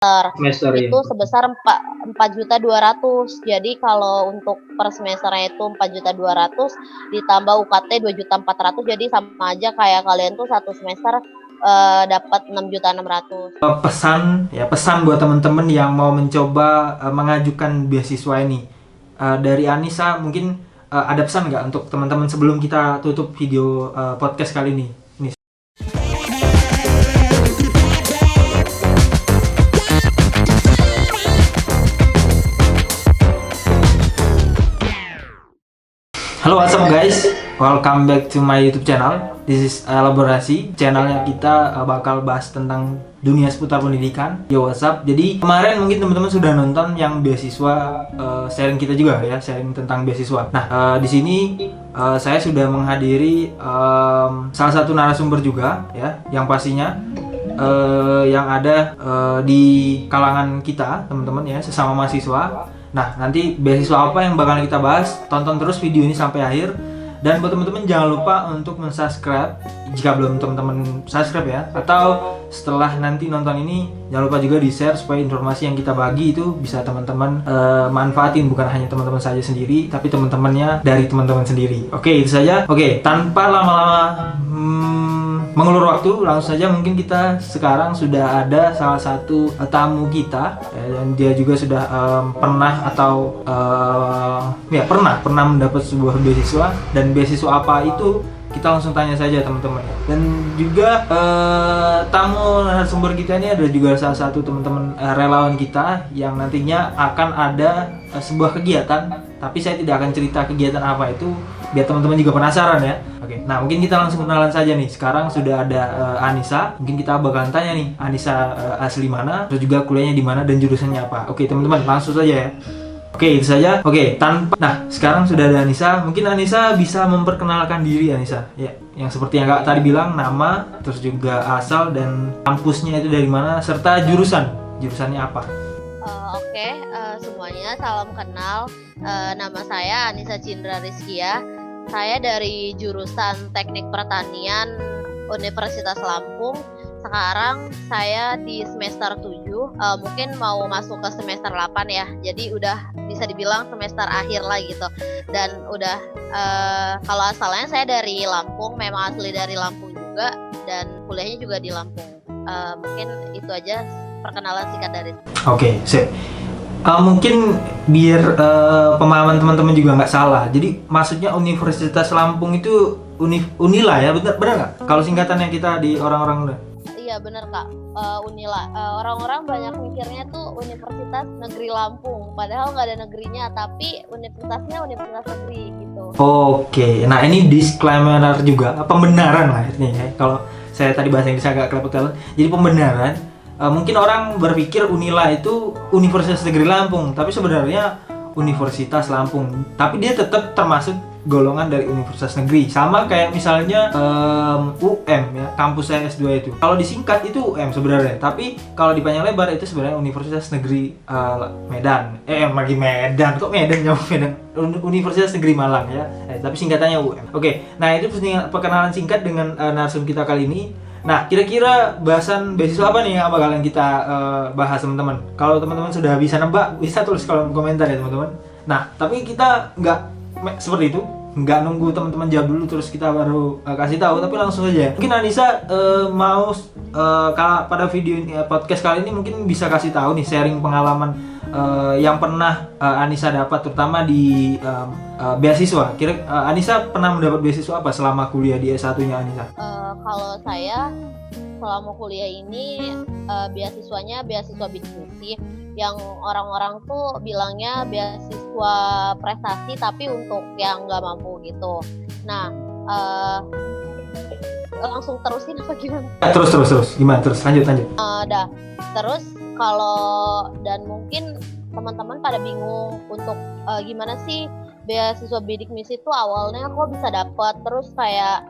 Semester ya. Itu sebesar 4.200.000. Jadi kalau untuk per semesternya itu 4.200.000 ditambah UKT 2.400.000, jadi sama aja kayak kalian tuh satu semester dapat 6.600.000. Pesan buat teman-teman yang mau mencoba mengajukan beasiswa ini. Dari Anissa mungkin ada pesan nggak untuk teman-teman sebelum kita tutup video podcast kali ini? Halo, what's up guys? Welcome back to my YouTube channel. This is Elaborasi, channelnya kita bakal bahas tentang dunia seputar pendidikan. Yo, what's up? Jadi kemarin mungkin teman-teman sudah nonton yang beasiswa, sharing kita juga ya, sharing tentang beasiswa. Nah, di sini saya sudah menghadiri salah satu narasumber juga ya, yang pastinya yang ada di kalangan kita teman-teman ya, sesama mahasiswa. Nah, nanti beasiswa apa yang bakalan kita bahas, tonton terus video ini sampai akhir. Dan buat teman-teman jangan lupa untuk subscribe jika belum teman-teman subscribe ya. Atau setelah nanti nonton ini jangan lupa juga di-share supaya informasi yang kita bagi itu bisa teman-teman manfaatin, bukan hanya teman-teman saja sendiri, tapi teman-temannya dari teman-teman sendiri. Oke, itu saja. Oke, tanpa lama-lama mengulur waktu, langsung saja mungkin kita sekarang sudah ada salah satu tamu kita dan dia juga sudah pernah pernah mendapat sebuah beasiswa. Dan beasiswa apa itu kita langsung tanya saja teman-teman. Dan juga tamu narasumber kita ini ada juga salah satu teman-teman relawan kita yang nantinya akan ada sebuah kegiatan, tapi saya tidak akan cerita kegiatan apa itu biar teman-teman juga penasaran ya. Oke, nah mungkin kita langsung kenalan saja nih. Sekarang sudah ada Anissa. Mungkin kita bakalan tanya nih, Anissa asli mana, terus juga kuliahnya di mana dan jurusannya apa. Oke teman-teman, langsung saja ya. Oke, itu saja. Oke, nah sekarang sudah ada Anissa. Mungkin Anissa bisa memperkenalkan diri Anissa. Ya, yang seperti yang Kak tadi bilang, nama, terus juga asal dan kampusnya itu dari mana, serta jurusannya apa. Semuanya salam kenal. Nama saya Anissa Cindra Rizkia. Saya dari jurusan Teknik Pertanian Universitas Lampung. Sekarang saya di semester 7, mungkin mau masuk ke semester 8 ya. Jadi udah bisa dibilang semester akhir lah gitu. Dan udah kalau asalnya saya dari Lampung, memang asli dari Lampung juga, dan kuliahnya juga di Lampung. Mungkin itu aja perkenalan singkat dari saya. Oke, sip. Mungkin biar pemahaman teman-teman juga nggak salah. Jadi maksudnya Universitas Lampung itu Unila ya, benar nggak? Kalau singkatannya kita di orang-orang udah. Iya benar Kak, Unila. Orang-orang banyak mikirnya tuh Universitas Negeri Lampung, padahal nggak ada negerinya, tapi universitasnya universitas negeri gitu. Oke, nah ini disclaimer juga, pembenaran lah ini ya. Kalau saya tadi bahasa Inggris agak kelepet-kelepet. Jadi pembenaran. Mungkin orang berpikir Unila itu Universitas Negeri Lampung, tapi sebenarnya Universitas Lampung. Tapi dia tetap termasuk golongan dari Universitas Negeri. Sama kayak misalnya UM ya, kampus saya S2 itu. Kalau disingkat itu UM sebenarnya, tapi kalau dipanjang lebar itu sebenarnya Universitas Negeri Medan. Medan. Kok Medan jauh Medan? Universitas Negeri Malang ya. Tapi singkatannya UM. Oke, nah itu perkenalan singkat dengan narsum kita kali ini. Nah, kira-kira bahasan beasiswa apa nih yang bakalan kita bahas teman-teman? Kalau teman-teman sudah bisa nebak, bisa tulis kolom komentar ya teman-teman. Nah, tapi kita nggak seperti itu, nggak nunggu teman-teman jawab dulu terus kita baru kasih tahu, tapi langsung aja. Mungkin Anissa mau pada video ini, podcast kali ini mungkin bisa kasih tahu nih, sharing pengalaman yang pernah Anissa dapat, terutama di beasiswa. Anissa pernah mendapat beasiswa apa selama kuliah di S1-nya Anissa? Kalau saya selama kuliah ini beasiswanya beasiswa bidik misi, yang orang-orang tuh bilangnya beasiswa prestasi tapi untuk yang nggak mampu gitu. Nah, langsung terusin apa gimana? Terus gimana? Terus lanjut. Terus kalau, dan mungkin teman-teman pada bingung untuk gimana sih beasiswa bidik misi itu awalnya kok bisa dapat, terus kayak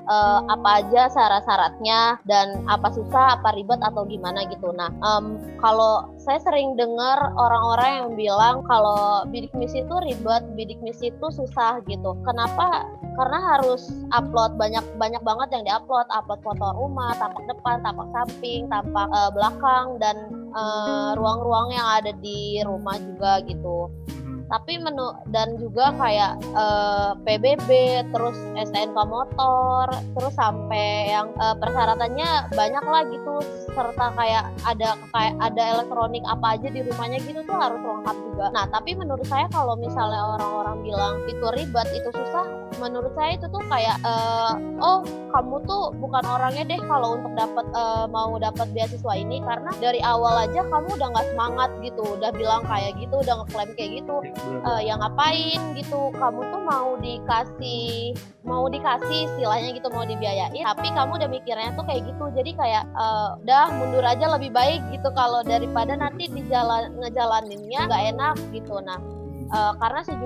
apa aja syarat-syaratnya, dan apa susah, apa ribet atau gimana gitu. Nah, kalau saya sering dengar orang-orang yang bilang kalau bidik misi itu ribet, bidik misi itu susah gitu. Kenapa? Karena harus upload banyak banget yang upload foto rumah, tampak depan, tampak samping, tampak belakang, dan ruang-ruang yang ada di rumah juga gitu. Tapi dan juga kayak PBB, terus STNK motor, terus sampai yang persyaratannya banyak lah gitu, serta kayak ada elektronik apa aja di rumahnya gitu tuh harus lengkap juga. Nah, tapi menurut saya kalau misalnya orang-orang bilang itu ribet, itu susah, menurut saya itu tuh kayak oh, kamu tuh bukan orangnya deh kalau untuk mau dapat beasiswa ini, karena dari awal aja kamu udah nggak semangat gitu, udah bilang kayak gitu, udah ngeklaim kayak gitu. Yang ngapain gitu, kamu tuh mau dikasih istilahnya gitu, mau dibiayain, tapi kamu udah mikirnya tuh kayak gitu. Jadi kayak udah mundur aja lebih baik gitu, kalau daripada nanti ngejalaninnya nggak enak gitu. Nah, karena saya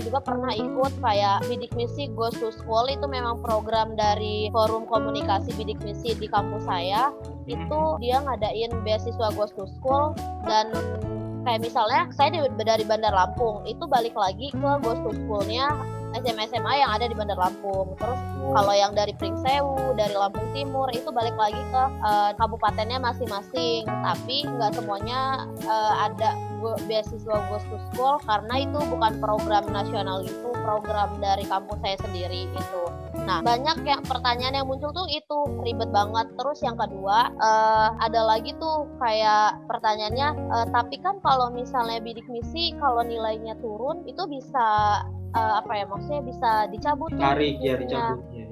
juga pernah ikut kayak Bidik Misi Goes to School, itu memang program dari Forum Komunikasi Bidik Misi di kampus saya. Itu dia ngadain beasiswa Goes to School, dan kayak misalnya saya dari Bandar Lampung, itu balik lagi ke Goes to School-nya SMA yang ada di Bandar Lampung. Terus kalau yang dari Pringsewu, dari Lampung Timur, itu balik lagi ke kabupatennya masing-masing. Tapi nggak semuanya ada beasiswa Goes to School, karena itu bukan program nasional, itu program dari kampus saya sendiri itu. Nah, banyak yang pertanyaan yang muncul tuh itu ribet banget. Terus yang kedua, ada lagi tuh kayak pertanyaannya, tapi kan kalau misalnya bidik misi kalau nilainya turun itu bisa maksudnya bisa dicabut tuh. Tarik ya, dicabut ya.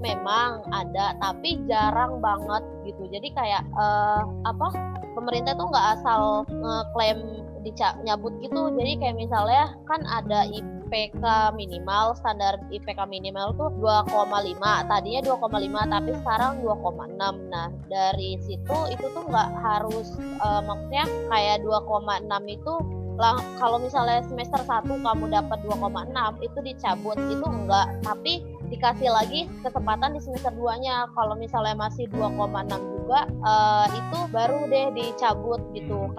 Memang ada, tapi jarang banget gitu. Jadi kayak pemerintah tuh nggak asal ngeklaim nyabut gitu. Jadi kayak misalnya kan ada IPK minimal, standar IPK minimal tuh 2,5, tadinya 2,5 tapi sekarang 2,6. Nah, dari situ itu tuh nggak harus maksudnya kayak 2,6 itu kalau misalnya semester 1 kamu dapat 2,6 itu dicabut, itu enggak, tapi dikasih lagi kesempatan di semester 2-nya. Kalau misalnya masih 2,6 juga itu baru deh dicabut gitu.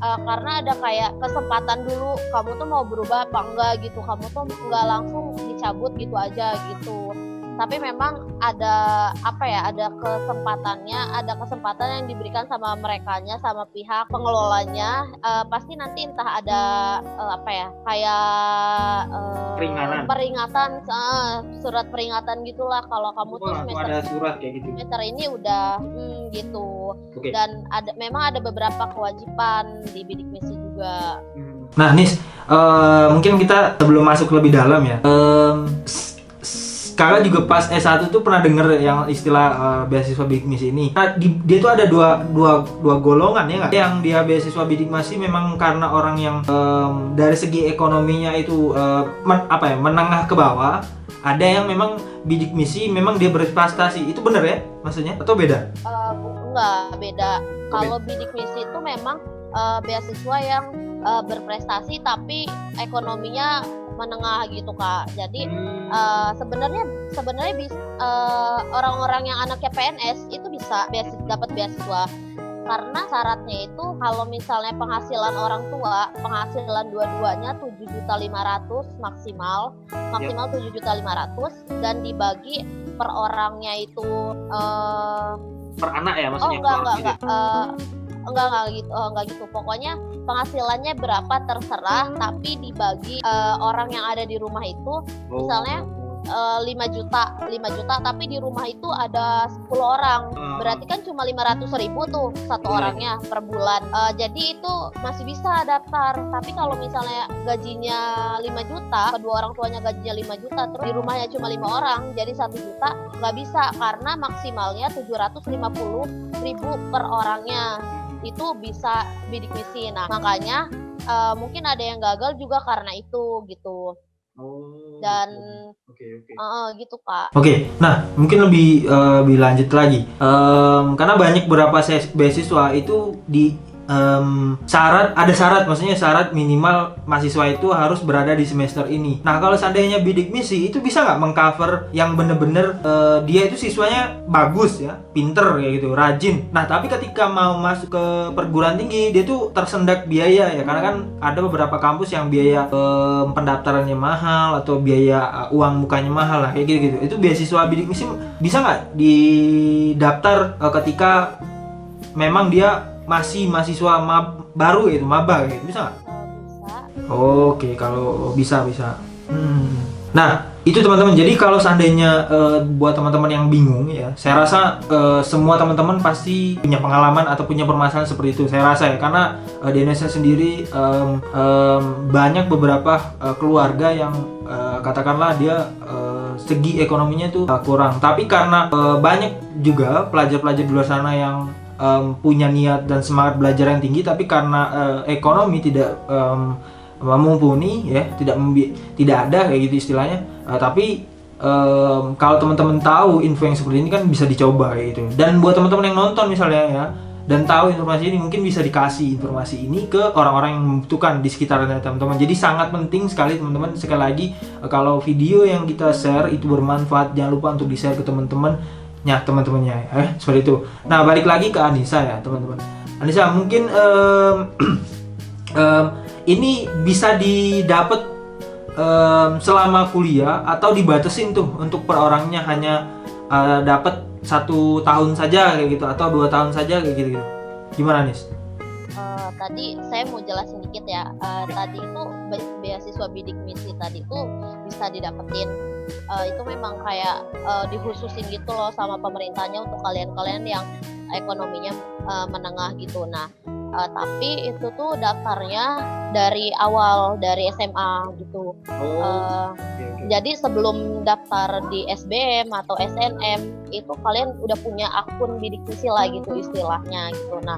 Karena ada kayak kesempatan dulu kamu tuh mau berubah apa enggak gitu. Kamu tuh enggak langsung dicabut gitu aja gitu. Tapi memang ada kesempatan yang diberikan sama merekanya, sama pihak pengelolanya. Pasti nanti entah ada peringatan, surat peringatan gitulah kalau kamu tuh ada surat kayak gitu. Semester ini udah gitu. Okay. Dan memang ada beberapa kewajiban di bidik misi juga. Nah, Nis, mungkin kita sebelum masuk lebih dalam ya. Kakak juga pas S1 tuh pernah denger yang istilah beasiswa bidik misi ini. Nah, dia tuh ada dua golongan ya nggak? Yang dia beasiswa bidik misi memang karena orang yang dari segi ekonominya itu menengah ke bawah. Ada yang memang bidik misi memang dia berprestasi. Itu bener ya maksudnya atau beda? Enggak, beda. Kalau bidik misi itu memang beasiswa yang berprestasi tapi ekonominya menengah gitu Kak. Jadi sebenarnya orang-orang yang anaknya PNS itu bisa dapat beasiswa, karena syaratnya itu kalau misalnya penghasilan orang tua, penghasilan dua-duanya 7.500.000 maksimal 7.500.000, dan dibagi per orangnya itu per anak ya maksudnya? Enggak gitu. Pokoknya penghasilannya berapa terserah, tapi dibagi orang yang ada di rumah itu. Misalnya 5 juta, tapi di rumah itu ada 10 orang. Berarti kan cuma 500.000 tuh satu orangnya per bulan. Jadi itu masih bisa daftar. Tapi kalau misalnya gajinya 5 juta, kedua orang tuanya gajinya 5 juta, terus di rumahnya cuma 5 orang, jadi 1 juta, nggak bisa, karena maksimalnya 750.000 per orangnya. Itu bisa bidik misi. Nah, makanya mungkin ada yang gagal juga karena itu gitu. Dan gitu Kak. Oke, nah mungkin lebih lanjut lagi. Karena banyak beberapa beasiswa itu syarat maksudnya syarat minimal mahasiswa itu harus berada di semester ini. Nah, kalau seandainya bidik misi itu bisa nggak mengcover yang bener-bener dia itu siswanya bagus ya, pinter kayak gitu, rajin. Nah, tapi ketika mau masuk ke perguruan tinggi dia tuh tersendat biaya ya, karena kan ada beberapa kampus yang biaya pendaftarannya mahal atau biaya uang mukanya mahal lah kayak gitu. Itu beasiswa bidik misi bisa nggak didaftar ketika memang dia masih mahasiswa baru gitu, maba gitu, bisa nggak? Bisa. Oke, kalau bisa. Nah, itu teman-teman. Jadi kalau seandainya buat teman-teman yang bingung ya, saya rasa semua teman-teman pasti punya pengalaman atau punya permasalahan seperti itu. Saya rasa ya, karena di Indonesia sendiri banyak beberapa keluarga yang katakanlah dia segi ekonominya tuh kurang. Tapi karena banyak juga pelajar-pelajar di luar sana yang punya niat dan semangat belajar yang tinggi, tapi karena ekonomi tidak mumpuni ya, tidak ada kayak gitu istilahnya. Tapi kalau teman-teman tahu info yang seperti ini kan bisa dicoba kayak gitu. Dan buat teman-teman yang nonton misalnya ya, dan tahu informasi ini, mungkin bisa dikasih informasi ini ke orang-orang yang membutuhkan di sekitarnya teman-teman. Jadi sangat penting sekali teman-teman. Sekali lagi, kalau video yang kita share itu bermanfaat, jangan lupa untuk di-share ke teman-temannya seperti itu. Nah, balik lagi ke Anissa ya teman-teman. Anissa, mungkin ini bisa didapat selama kuliah atau dibatasin tuh untuk per orangnya hanya dapat 1 tahun saja kayak gitu, atau 2 tahun saja kayak gitu. Gimana Nis? Tadi saya mau jelasin dikit ya. Tadi itu beasiswa bidik misi tadi itu bisa didapetin. Itu memang kayak dikhususin gitu loh sama pemerintahnya untuk kalian-kalian yang ekonominya menengah gitu. Nah, tapi itu tuh daftarnya dari awal, dari SMA gitu. Jadi sebelum daftar di SBM atau SNM itu kalian udah punya akun bidik misi lah gitu istilahnya gitu. Nah,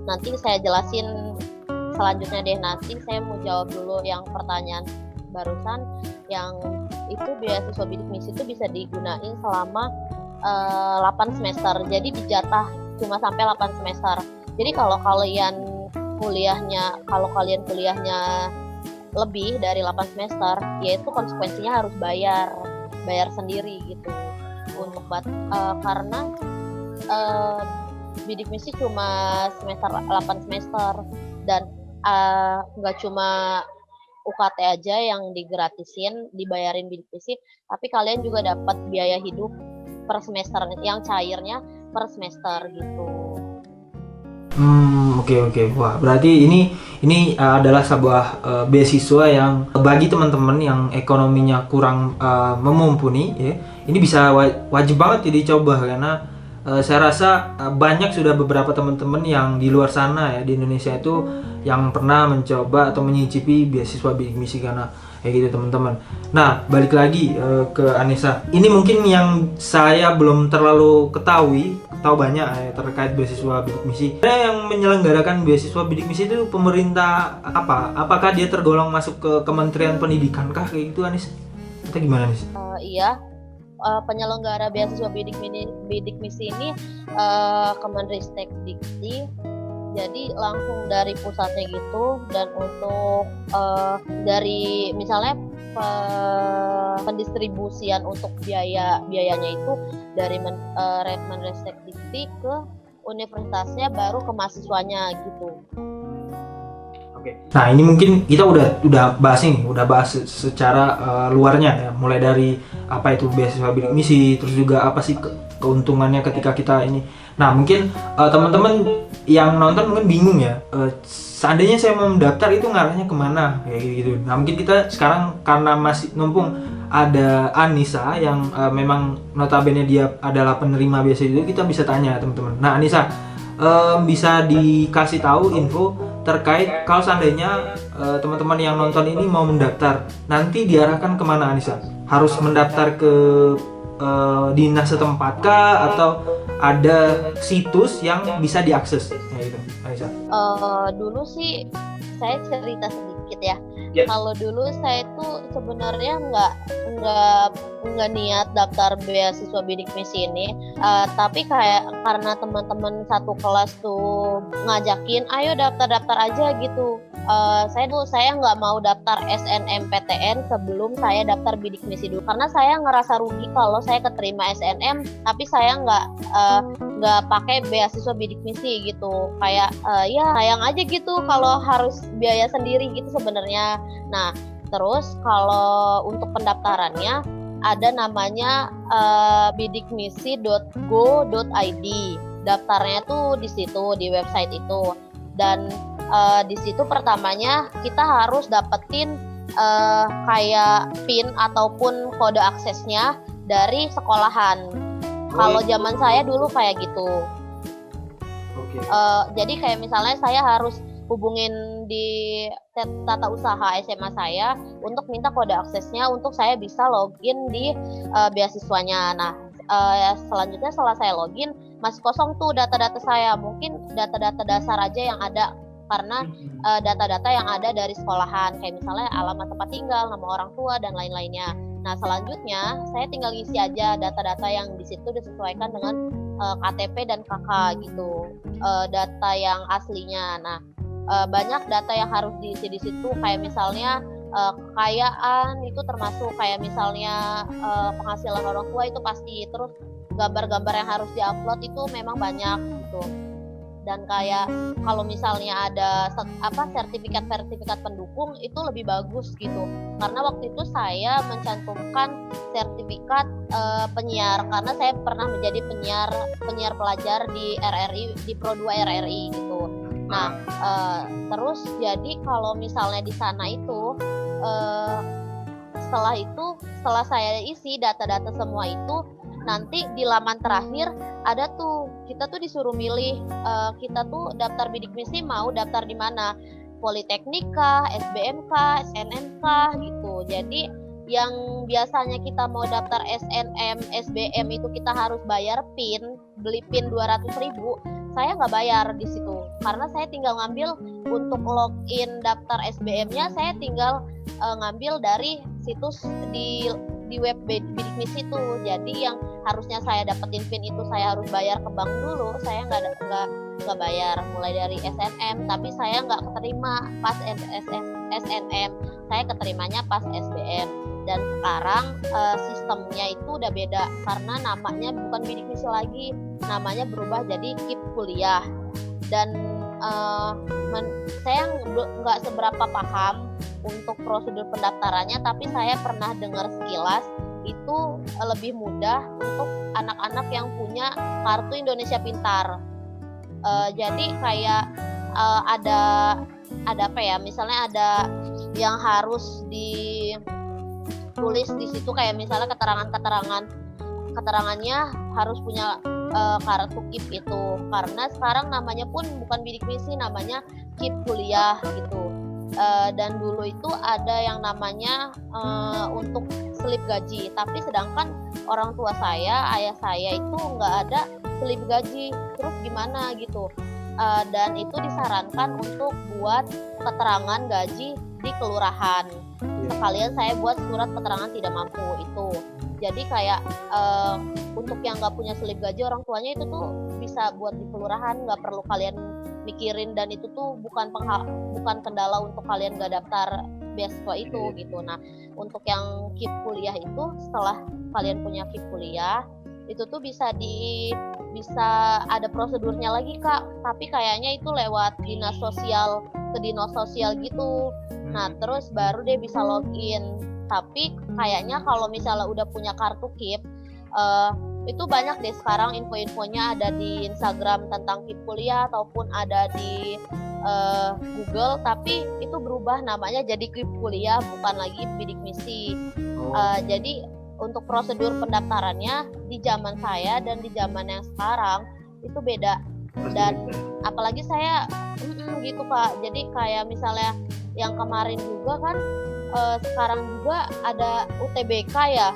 nanti saya jelasin selanjutnya deh. Nanti saya mau jawab dulu yang pertanyaan barusan, yang itu beasiswa bidik misi itu bisa digunain selama 8 semester. Jadi dijatah cuma sampai 8 semester. Jadi kalau kalian kuliahnya lebih dari 8 semester, yaitu konsekuensinya harus bayar sendiri gitu. Untuk karena bidik misi cuma 8 semester, dan nggak cuma UKT aja yang digratisin, dibayarin bidik misi, tapi kalian juga dapat biaya hidup per semester yang cairnya per semester gitu. Oke. Wah, berarti ini adalah sebuah beasiswa yang bagi teman-teman yang ekonominya kurang memumpuni ya. Ini bisa wajib banget dicoba, karena saya rasa banyak sudah beberapa teman-teman yang di luar sana ya, di Indonesia itu yang pernah mencoba atau menyicipi beasiswa bidik misi, karena kayak gitu teman-teman. Nah, balik lagi ke Anissa. Ini mungkin yang saya belum terlalu tahu banyak terkait beasiswa bidik misi. Ada yang menyelenggarakan beasiswa bidik misi itu pemerintah apa? Apakah dia tergolong masuk ke Kementerian Pendidikan kah kayak gitu, Anis? Atau gimana, Anis? Iya. Penyelenggara beasiswa bidik misi ini Kemenristek Dikti. Jadi langsung dari pusatnya gitu, dan untuk dari misalnya pendistribusian untuk biayanya itu dari Menristek Dikti ke universitasnya, baru ke mahasiswanya gitu. Oke. Nah, ini mungkin kita udah bahas secara luarnya ya, mulai dari apa itu beasiswa bidik misi, terus juga apa sih keuntungannya ketika kita ini. Nah, mungkin teman-teman yang nonton mungkin bingung ya, seandainya saya mau mendaftar itu ngarahnya kemana kayak gitu. Nah, mungkin kita sekarang karena masih numpung ada Anissa yang memang notabene dia adalah penerima beasiswa itu, kita bisa tanya teman-teman. Nah, Anissa, bisa dikasih tahu info terkait kalau seandainya teman-teman yang nonton ini mau mendaftar, nanti diarahkan kemana, Anissa? Harus mendaftar ke dinas setempat kah, atau ada situs yang bisa diakses ya gitu, Anissa? Dulu sih saya cerita sedikit ya. Yeah. Kalau dulu saya tuh sebenarnya nggak niat daftar beasiswa bidik misi ini, tapi kayak karena teman-teman satu kelas tuh ngajakin, ayo daftar aja gitu. Saya nggak mau daftar SNMPTN sebelum saya daftar bidik misi dulu, karena saya ngerasa rugi kalau saya keterima SNM tapi saya nggak pakai beasiswa bidik misi gitu. Kayak ya sayang aja gitu kalau harus biaya sendiri gitu sebenarnya. Nah, terus kalau untuk pendaftarannya ada namanya bidikmisi.go.id. daftarnya tuh di situ, di website itu. Dan di situ pertamanya kita harus dapetin kayak PIN ataupun kode aksesnya dari sekolahan. Kalau zaman saya dulu kayak gitu. Oke. Jadi kayak misalnya saya harus hubungin di tata usaha SMA saya untuk minta kode aksesnya untuk saya bisa login di beasiswanya. Nah, selanjutnya setelah saya login masih kosong tuh data-data saya. Mungkin data-data dasar aja yang ada karena data-data yang ada dari sekolahan kayak misalnya alamat tempat tinggal, nama orang tua dan lain-lainnya. Nah, selanjutnya saya tinggal isi aja data-data yang di situ disesuaikan dengan KTP dan KK gitu. Data yang aslinya. Nah, banyak data yang harus diisi di situ kayak misalnya kekayaan itu termasuk kayak misalnya penghasilan orang tua itu pasti, terus gambar-gambar yang harus diupload itu memang banyak gitu. Dan kayak kalau misalnya ada sertifikat pendukung itu lebih bagus gitu, karena waktu itu saya mencantumkan sertifikat penyiar karena saya pernah menjadi penyiar pelajar di RRI, di Pro 2 RRI gitu. Nah, terus jadi kalau misalnya di sana itu setelah saya isi data-data semua itu, nanti di laman terakhir ada tuh kita tuh disuruh milih kita tuh daftar bidik misi mau daftar di mana, Politeknik kah, SBM kah, SNM kah gitu. Jadi yang biasanya kita mau daftar SNM, SBM itu kita harus bayar PIN, beli PIN 200.000. Saya nggak bayar di situ karena saya tinggal ngambil untuk login daftar SBM-nya, saya tinggal ngambil dari situs di web bidik misi itu. Jadi yang harusnya saya dapetin PIN itu saya harus bayar ke bank dulu, saya nggak bayar mulai dari SNM, tapi saya nggak keterima pas SNM, saya keterimanya pas SBM. Dan sekarang sistemnya itu udah beda karena namanya bukan bidik misi lagi, namanya berubah jadi KIP kuliah. Dan saya nggak seberapa paham untuk prosedur pendaftarannya, tapi saya pernah dengar sekilas itu lebih mudah untuk anak-anak yang punya kartu Indonesia Pintar. Jadi kayak ada apa ya, misalnya ada yang harus ditulis di situ kayak misalnya keterangannya harus punya kartu KIP itu, karena sekarang namanya pun bukan bidik misi, namanya KIP kuliah gitu. Dan dulu itu ada yang namanya untuk slip gaji, tapi sedangkan orang tua saya, ayah saya itu nggak ada slip gaji, terus gimana gitu. Dan itu disarankan untuk buat keterangan gaji di kelurahan, sekalian saya buat surat keterangan tidak mampu itu. Jadi kayak untuk yang nggak punya slip gaji orang tuanya itu tuh bisa buat di kelurahan, nggak perlu kalian mikirin, dan itu tuh bukan kendala untuk kalian nggak daftar beasiswa itu gitu. Nah, untuk yang KIP kuliah itu setelah kalian punya KIP kuliah itu tuh bisa ada prosedurnya lagi Kak, tapi kayaknya itu lewat ke dinas sosial gitu. Nah, terus baru dia bisa login. Tapi kayaknya kalau misalnya udah punya kartu KIP, itu banyak deh sekarang info-infonya ada di Instagram tentang KIP kuliah ataupun ada di Google, tapi itu berubah namanya jadi KIP kuliah, bukan lagi bidik misi. Jadi untuk prosedur pendaftarannya di zaman saya dan di zaman yang sekarang itu beda. Dan apalagi saya gitu Kak, jadi kayak misalnya yang kemarin juga kan sekarang juga ada UTBK ya,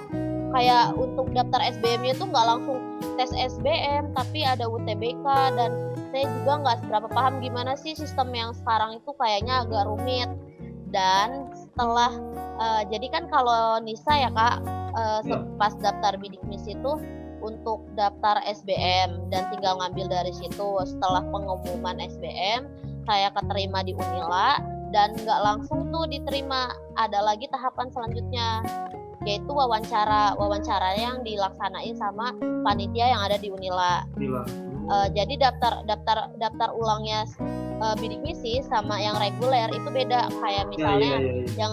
kayak untuk daftar SBM-nya tuh nggak langsung tes SBM tapi ada UTBK, dan saya juga nggak seberapa paham gimana sih sistem yang sekarang itu, kayaknya agak rumit. Dan setelah jadi kan kalau Nisa ya Kak, pas daftar bidik misi itu untuk daftar SBM dan tinggal ngambil dari situ. Setelah pengumuman SBM saya keterima di Unila, dan nggak langsung tuh diterima, ada lagi tahapan selanjutnya yaitu wawancara yang dilaksanain sama panitia yang ada di Unila. Jadi daftar ulangnya bidik misi sama yang reguler itu beda, kayak misalnya yang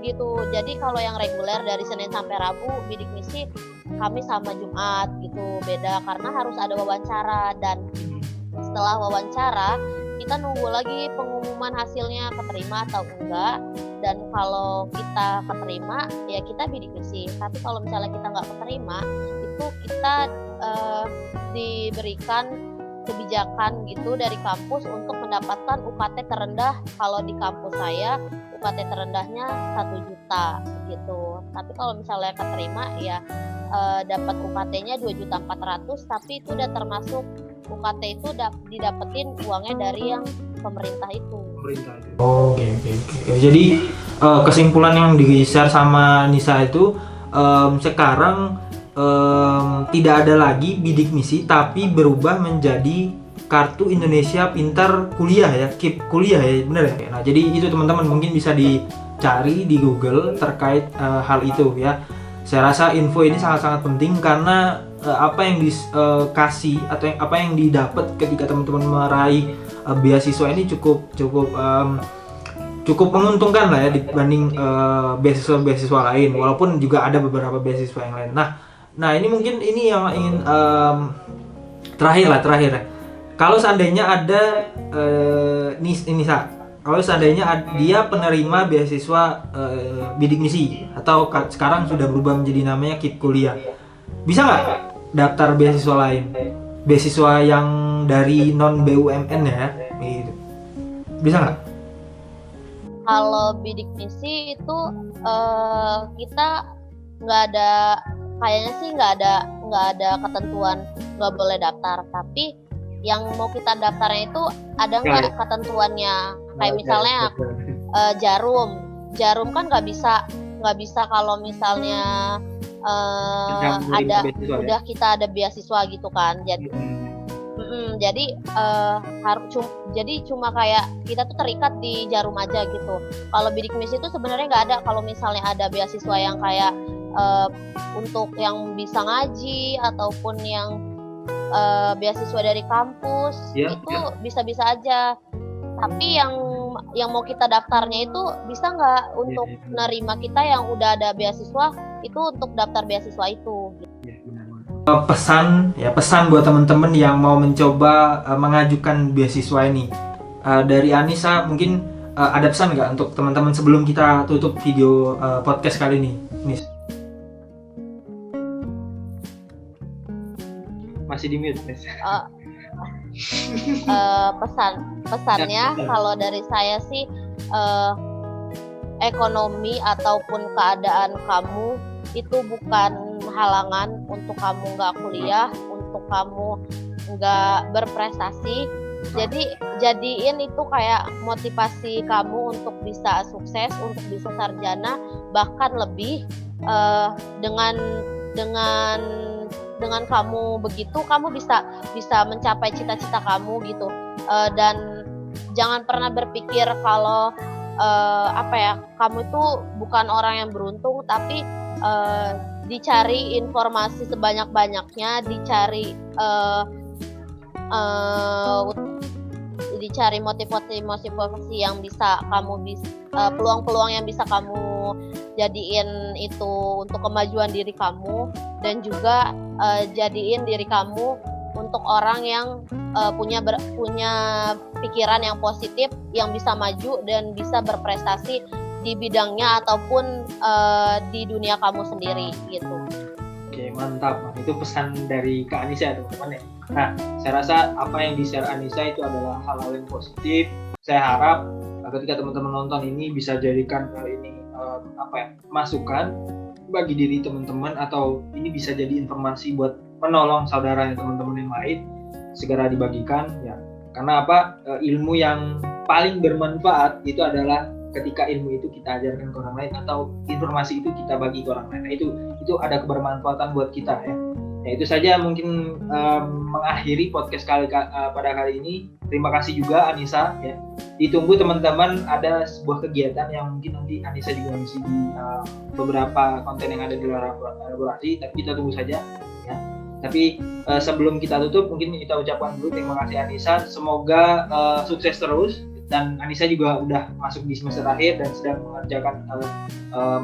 gitu. Jadi kalau yang reguler dari Senin sampai Rabu, bidik misi Kamis sama Jumat gitu, beda karena harus ada wawancara, dan setelah wawancara kita nunggu lagi pengumuman hasilnya keterima atau enggak. Dan kalau kita keterima ya kita bidik misi, tapi kalau misalnya kita nggak keterima itu kita diberikan kebijakan gitu dari kampus untuk mendapatkan UKT terendah. Kalau di kampus saya UKT terendahnya 1 juta gitu, tapi kalau misalnya keterima ya dapat UKT-nya 2.400.000, tapi itu udah termasuk UKT itu didapetin uangnya dari yang pemerintah itu. Oke. Jadi kesimpulan yang di-share sama Nisa itu sekarang tidak ada lagi bidik misi, tapi berubah menjadi kartu Indonesia Pintar Kuliah ya, KIP Kuliah ya, benar ya. Nah, jadi itu teman-teman mungkin bisa dicari di Google terkait hal itu ya. Saya rasa info ini sangat-sangat penting karena apa yang dikasih atau apa yang didapat ketika teman-teman meraih beasiswa ini cukup menguntungkan lah ya dibanding beasiswa lain, walaupun juga ada beberapa beasiswa yang lain. Nah ini mungkin ini yang ingin terakhir ya. Kalau seandainya ada Nisa, kalau seandainya dia penerima beasiswa bidik misi atau sekarang sudah berubah menjadi namanya KIP Kuliah, bisa nggak daftar beasiswa lain, beasiswa yang dari non BUMN ya, gitu. Bisa nggak? Kalau bidik misi itu kita nggak ada, kayaknya sih nggak ada ketentuan nggak boleh daftar, tapi yang mau kita daftarnya itu ada nggak ketentuannya, kayak misalnya jarum kan nggak bisa kalau misalnya udah kita ada beasiswa gitu kan, jadi jadi cuma kayak kita tuh terikat di jarum aja gitu. Kalau bidik misi itu sebenarnya nggak ada. Kalau misalnya ada beasiswa yang kayak untuk yang bisa ngaji ataupun yang beasiswa dari kampus itu bisa-bisa aja. Tapi yang mau kita daftarnya itu bisa nggak untuk nerima kita yang udah ada beasiswa itu untuk daftar beasiswa itu. Pesan buat teman-teman yang mau mencoba mengajukan beasiswa ini dari Anissa, mungkin ada pesan nggak untuk teman-teman sebelum kita tutup video podcast kali ini, Nis? Masih di mute, Nis. Pesannya kalau dari saya sih ekonomi ataupun keadaan kamu itu bukan halangan untuk kamu nggak kuliah, untuk kamu nggak berprestasi. Jadi jadiin itu kayak motivasi kamu untuk bisa sukses, untuk bisa sarjana, bahkan lebih. Dengan kamu begitu, kamu bisa mencapai cita-cita kamu gitu. Dan jangan pernah berpikir kalau kamu itu bukan orang yang beruntung, tapi dicari informasi sebanyak-banyaknya, dicari motivasi yang bisa kamu peluang-peluang yang bisa kamu jadiin itu untuk kemajuan diri kamu, dan juga jadiin diri kamu untuk orang yang punya pikiran yang positif, yang bisa maju dan bisa berprestasi di bidangnya ataupun di dunia kamu sendiri gitu. Oke, mantap. Itu pesan dari Kak Anissa ya teman-teman ya. Nah, saya rasa apa yang di-share Anissa itu adalah hal-hal yang positif. Saya harap ketika teman-teman nonton ini bisa jadikan ini masukan bagi diri teman-teman, atau ini bisa jadi informasi buat menolong saudara dan teman-teman yang lain, segera dibagikan ya. Karena ilmu yang paling bermanfaat itu adalah ketika ilmu itu kita ajarkan ke orang lain, atau informasi itu kita bagi ke orang lain. Nah, itu ada kebermanfaatan buat kita ya. Ya itu saja mungkin mengakhiri podcast pada kali ini. Terima kasih juga Anissa ya. Ditunggu teman-teman ada sebuah kegiatan yang mungkin nanti Anissa juga ngisi di beberapa konten yang ada di luar elaborasi, tapi kita tunggu saja ya. Tapi sebelum kita tutup, mungkin kita ucapkan dulu terima kasih Anissa. Semoga sukses terus, dan Anissa juga udah masuk di semester akhir dan sedang mengerjakan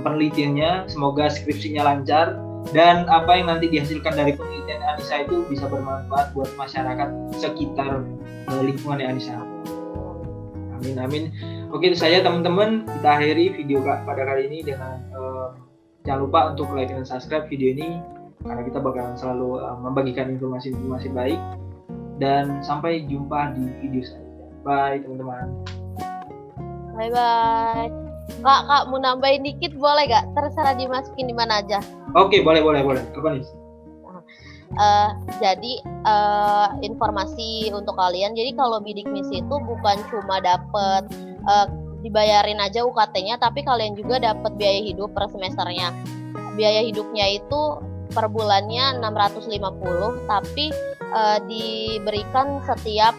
penelitiannya. Semoga skripsinya lancar dan apa yang nanti dihasilkan dari penelitian Anissa itu bisa bermanfaat buat masyarakat sekitar lingkungan Anissa. Amin amin. Oke, itu saja teman-teman, kita akhiri video pada kali ini dengan jangan lupa untuk like dan subscribe video ini karena kita bakalan selalu membagikan informasi-informasi baik, dan sampai jumpa di video selanjutnya. Bye teman-teman. Bye bye. Kak, mau nambahin dikit boleh gak? Terserah dimasukin di mana aja. Oke, boleh. Apa nih? Jadi informasi untuk kalian. Jadi kalau bidik misi itu bukan cuma dapet dibayarin aja UKT-nya, tapi kalian juga dapat biaya hidup per semesternya. Biaya hidupnya itu per bulannya 650, tapi diberikan setiap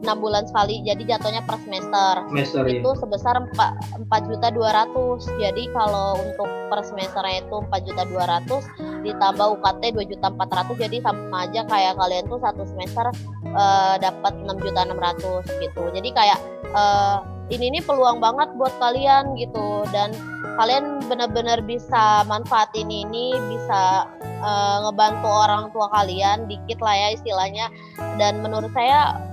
6 bulan sekali, jadi jatuhnya per semester. Itu ya. Sebesar 4.200.000. Jadi kalau untuk per semesternya itu 4.200.000 ditambah UKT 2.400.000, jadi sama aja kayak kalian tuh satu semester dapat 6.600.000 gitu. Jadi kayak ini peluang banget buat kalian gitu, dan kalian benar-benar bisa manfaatin ini, bisa ngebantu orang tua kalian dikit lah ya istilahnya. Dan menurut saya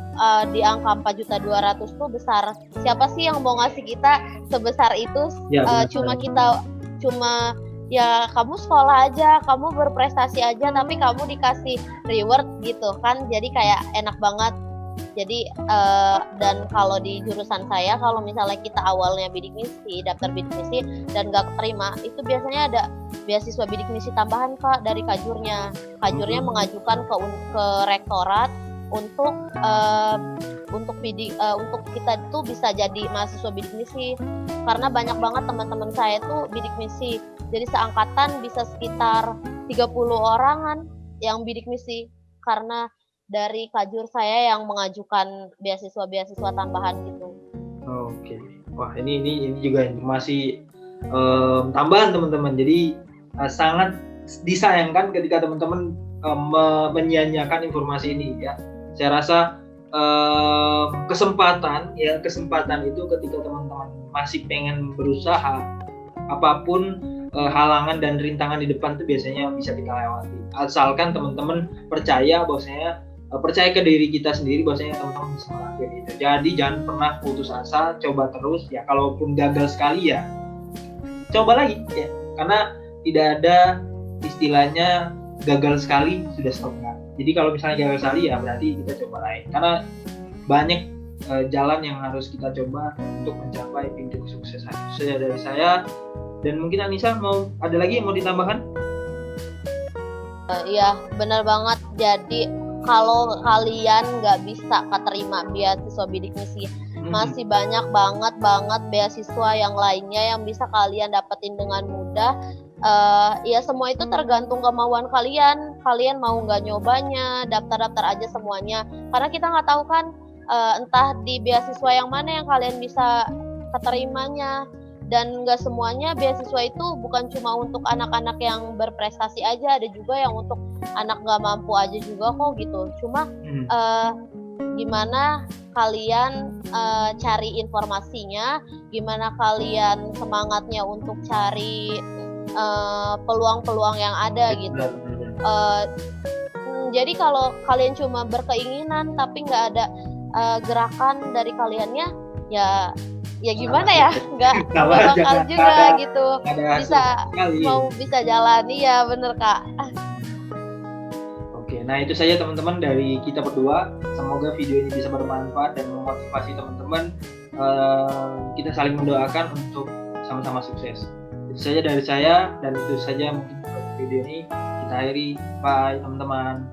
di angka 4.200.000 tuh besar. Siapa sih yang mau ngasih kita sebesar itu? Ya, cuma ya kamu sekolah aja, kamu berprestasi aja, tapi kamu dikasih reward gitu kan. Jadi kayak enak banget. Jadi dan kalau di jurusan saya, kalau misalnya kita awalnya bidik misi, daftar bidik misi dan gak keterima, itu biasanya ada beasiswa bidik misi tambahan Kak dari Kajurnya. Kajurnya mengajukan ke rektorat untuk kita tuh bisa jadi mahasiswa bidik misi, karena banyak banget teman-teman saya tuh bidik misi. Jadi seangkatan bisa sekitar 30 orangan yang bidik misi, karena dari Kajur saya yang mengajukan beasiswa tambahan gitu. Oke. Wah, ini juga informasi tambahan teman-teman. Jadi sangat disayangkan ketika teman-teman menyia-nyiakan informasi ini ya. Saya rasa kesempatan itu ketika teman-teman masih pengen berusaha, apapun halangan dan rintangan di depan itu biasanya bisa kita lewati, asalkan teman-teman percaya ke diri kita sendiri bahwasanya teman-teman bisa ngelakuin itu. Jadi jangan pernah putus asa, coba terus ya. Kalaupun gagal sekali ya coba lagi ya, karena tidak ada istilahnya gagal sekali sudah stop. Jadi kalau misalnya gagal sekali ya berarti kita coba lain, karena banyak jalan yang harus kita coba untuk mencapai pintu kesuksesan. Itu saja dari saya, dan mungkin Anissa ada lagi yang mau ditambahkan? Iya benar banget. Jadi kalau kalian nggak bisa keterima beasiswa bidik misi, masih banyak banget beasiswa yang lainnya yang bisa kalian dapetin dengan mudah. Ya semua itu tergantung kemauan kalian. Kalian mau nggak nyobanya, daftar aja semuanya, karena kita nggak tahu kan entah di beasiswa yang mana yang kalian bisa keterimanya. Dan nggak semuanya beasiswa itu bukan cuma untuk anak-anak yang berprestasi aja, ada juga yang untuk anak nggak mampu aja juga kok gitu. Cuma gimana kalian cari informasinya, gimana kalian semangatnya untuk cari peluang-peluang yang ada gitu. Jadi kalau kalian cuma berkeinginan tapi nggak ada gerakan dari kaliannya, ya gimana ya, nggak bakal juga gitu bisa jalani ya, bener Kak. Oke, nah itu saja teman-teman dari kita berdua. Semoga video ini bisa bermanfaat dan memotivasi teman-teman. Kita saling mendoakan untuk sama-sama sukses. Itu saja dari saya, dan itu saja mungkin video ini kita akhiri. Bye teman-teman.